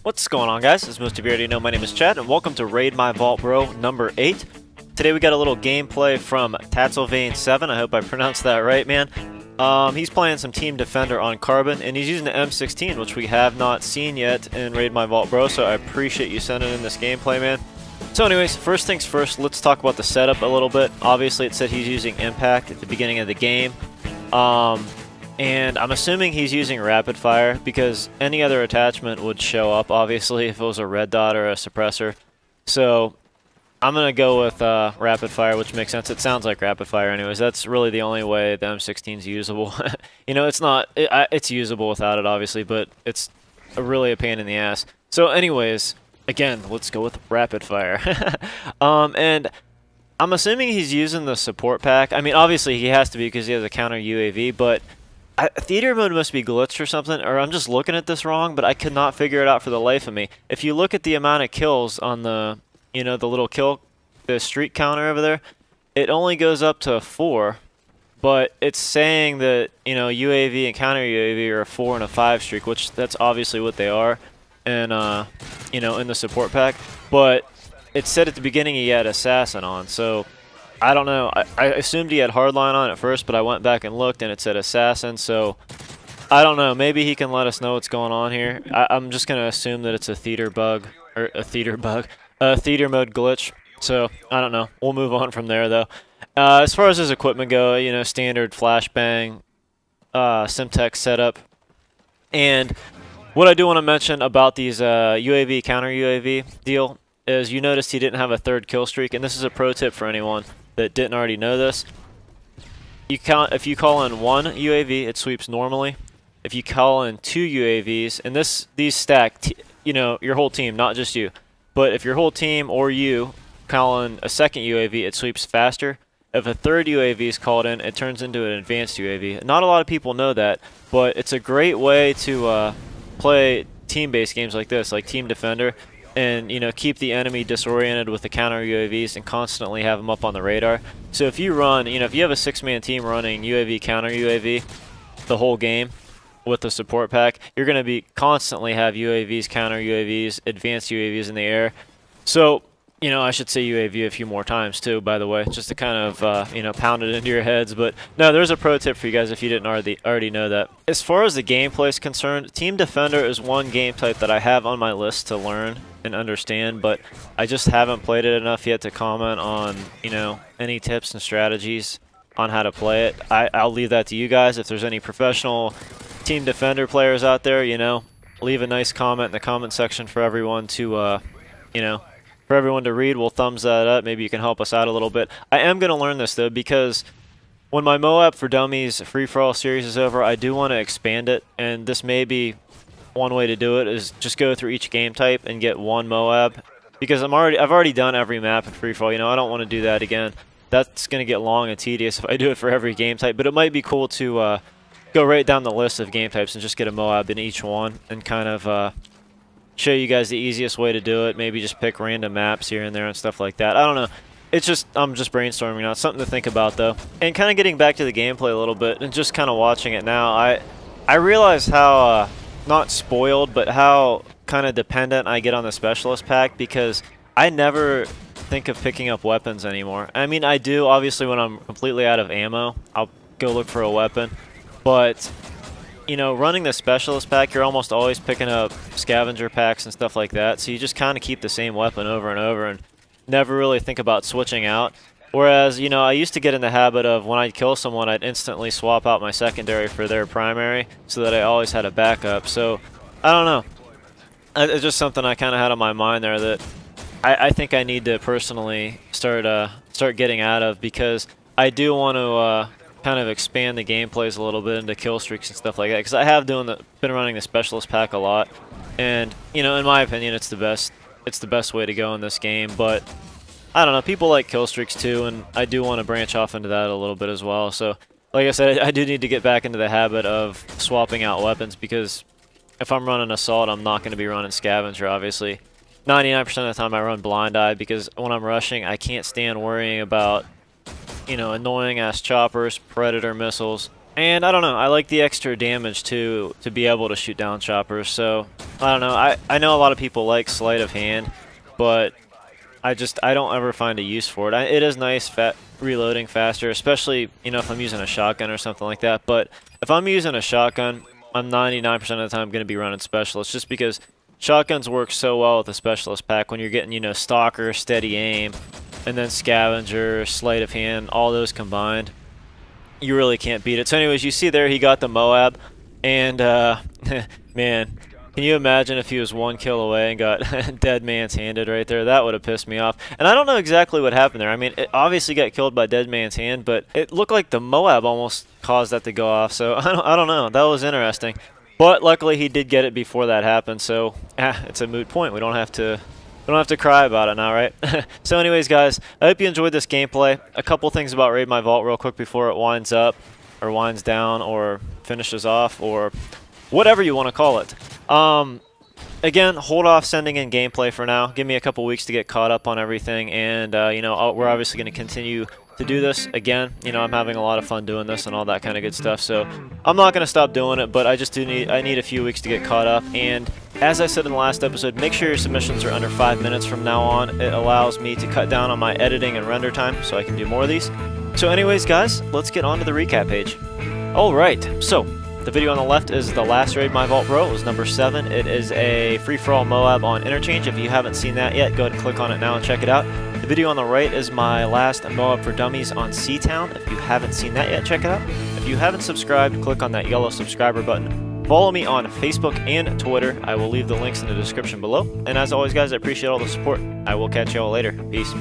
What's going on, guys? As most of you already know, my name is Chad, and welcome to Raid My Vault Bro number 8. Today we got a little gameplay from Tatzelvane7. I hope I pronounced that right, man. He's playing some Team Defender on Carbon, and he's using the M16, which we have not seen yet in Raid My Vault Bro, so I appreciate you sending in this gameplay, man. So anyways, first things first, let's talk about the setup a little bit. Obviously, it said he's using Impact at the beginning of the game. And I'm assuming he's using rapid fire because any other attachment would show up, obviously, if it was a red dot or a suppressor. So I'm going to go with rapid fire, which makes sense. It sounds like rapid fire anyways. That's really the only way the M16 is usable. You know, it's usable without it, obviously, but it's really a pain in the ass. So anyways, again, let's go with rapid fire. And I'm assuming he's using the support pack. I mean, obviously he has to be because he has a counter UAV, but theater mode must be glitched or something, or I'm just looking at this wrong, but I could not figure it out for the life of me. If you look at the amount of kills on the, you know, the little the streak counter over there, it only goes up to 4, but it's saying that, you know, UAV and counter UAV are a 4 and a 5 streak, which that's obviously what they are, and, you know, in the support pack, but it said at the beginning he had Assassin on, so I don't know. I assumed he had Hardline on at first, but I went back and looked and it said Assassin, so I don't know. Maybe he can let us know what's going on here. I'm just going to assume that it's a theater bug, or a theater mode glitch, so I don't know. We'll move on from there, though. As far as his equipment go, you know, standard flashbang, Simtex setup, and what I do want to mention about these UAV, counter UAV deal is you noticed he didn't have a third kill streak, and this is a pro tip for anyone that didn't already know this. If you call in 1 UAV, it sweeps normally. If you call in 2 UAVs, and these stack, you know, your whole team, not just you, but if your whole team or you call in a second UAV, it sweeps faster. If a third UAV is called in, it turns into an advanced UAV. Not a lot of people know that, but it's a great way to play team-based games like this, like Team Defender, and, you know, keep the enemy disoriented with the counter UAVs and constantly have them up on the radar. So if you run, you know, if you have a 6-man team running UAV, counter UAV the whole game with the support pack, you're going to be constantly have UAVs, counter UAVs, advanced UAVs in the air. So, you know, I should say UAV a few more times too, by the way, just to kind of, you know, pound it into your heads. But no, there's a pro tip for you guys if you didn't already know that. As far as the gameplay is concerned, Team Defender is one game type that I have on my list to learn and understand, but I just haven't played it enough yet to comment on, you know, any tips and strategies on how to play it. I'll leave that to you guys. If there's any professional Team Defender players out there, you know, leave a nice comment in the comment section for everyone to, you know, for everyone to read. We'll thumbs that up. Maybe you can help us out a little bit. I am going to learn this, though, because when my MOAB for Dummies free-for-all series is over, I do want to expand it, and this may be one way to do it, is just go through each game type and get one MOAB, because I've already done every map in free-for-all. You know, I don't want to do that again. That's going to get long and tedious if I do it for every game type, but it might be cool to go right down the list of game types and just get a MOAB in each one and kind of show you guys the easiest way to do it. Maybe just pick random maps here and there and stuff like that. I don't know. It's just, I'm just brainstorming now. It's something to think about, though. And kind of getting back to the gameplay a little bit and just kind of watching it now, I realize how, not spoiled, but how kind of dependent I get on the specialist pack, because I never think of picking up weapons anymore. I mean, I do, obviously, when I'm completely out of ammo, I'll go look for a weapon. But, you know, running the specialist pack, you're almost always picking up scavenger packs and stuff like that, so you just kind of keep the same weapon over and over and never really think about switching out. Whereas, you know, I used to get in the habit of when I'd kill someone, I'd instantly swap out my secondary for their primary so that I always had a backup. So, I don't know. It's just something I kind of had on my mind there that I think I need to personally start getting out of, because I do want to kind of expand the gameplays a little bit into kill streaks and stuff like that, because I have been running the specialist pack a lot, and, you know, in my opinion, it's the best way to go in this game. But I don't know, people like kill streaks too, and I do want to branch off into that a little bit as well. So like I said, I do need to get back into the habit of swapping out weapons, because if I'm running assault, I'm not going to be running scavenger, obviously. 99% of the time I run blind eye, because when I'm rushing, I can't stand worrying about, you know, annoying ass choppers, predator missiles, And I don't know, I like the extra damage too, to be able to shoot down choppers. So I don't know, I know a lot of people like sleight of hand, but I don't ever find a use for it. It is nice reloading faster, especially, you know, if I'm using a shotgun or something like that. But if I'm using a shotgun, I'm 99% of the time going to be running specialist, just because shotguns work so well with the specialist pack when you're getting, you know, stalker, steady aim, and then scavenger, sleight of hand, all those combined. You really can't beat it. So anyways, you see there he got the MOAB, and man, can you imagine if he was 1 kill away and got dead man's handed right there? That would have pissed me off. And I don't know exactly what happened there. I mean, it obviously got killed by dead man's hand, but it looked like the MOAB almost caused that to go off. So I don't know. That was interesting. But luckily he did get it before that happened. So it's a moot point. We don't have to cry about it now, right? So anyways, guys, I hope you enjoyed this gameplay. A couple things about Raid My Vault real quick before it winds up, or winds down, or finishes off, or whatever you want to call it. Again, hold off sending in gameplay for now. Give me a couple weeks to get caught up on everything, and you know, we're obviously going to continue to do this again. You know, I'm having a lot of fun doing this and all that kind of good stuff, so I'm not going to stop doing it, but I need a few weeks to get caught up. And as I said in the last episode, make sure your submissions are under 5 minutes from now on. It allows me to cut down on my editing and render time so I can do more of these. So anyways, guys, let's get on to the recap page. Alright, so the video on the left is the last Raid My Vault Bro. It was number 7. It is a free-for-all MOAB on Interchange. If you haven't seen that yet, go ahead and click on it now and check it out. The video on the right is my last MOAB for Dummies on Seatown. If you haven't seen that yet, check it out. If you haven't subscribed, click on that yellow subscriber button. Follow me on Facebook and Twitter. I will leave the links in the description below. And as always, guys, I appreciate all the support. I will catch you all later. Peace.